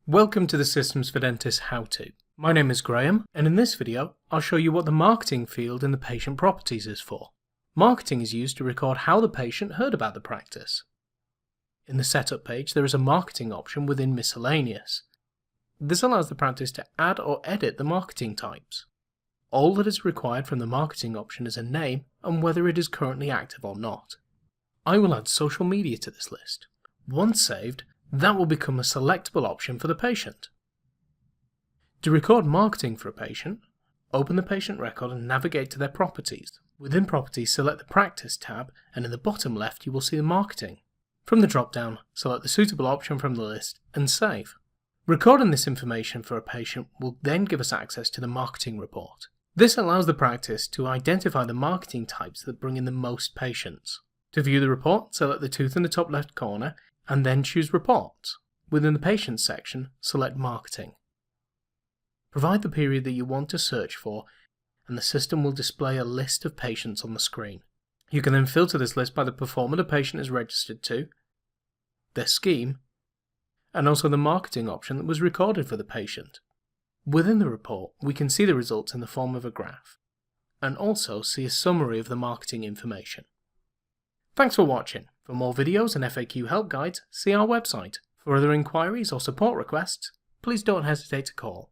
Welcome to the Systems for Dentists How-To. My name is Graham, and in this video I'll show you what the marketing field in the patient properties is for. Marketing is used to record how the patient heard about the practice. In the setup page there is a marketing option within miscellaneous. This allows the practice to add or edit the marketing types. All that is required from the marketing option is a name and whether it is currently active or not. I will add social media to this list. Once saved, that will become a selectable option for the patient. To record marketing for a patient, open the patient record and navigate to their properties. Within Properties, select the Practice tab, and in the bottom left you will see the marketing. From the drop-down, select the suitable option from the list and save. Recording this information for a patient will then give us access to the marketing report. This allows the practice to identify the marketing types that bring in the most patients. To view the report, select the tooth in the top left corner and then choose Reports. Within the Patients section, select Marketing. Provide the period that you want to search for and the system will display a list of patients on the screen. You can then filter this list by the performer the patient is registered to, their scheme, and also the marketing option that was recorded for the patient. Within the report, we can see the results in the form of a graph, and also see a summary of the marketing information. Thanks for watching. For more videos and FAQ help guides, see our website. For other inquiries or support requests, please don't hesitate to call.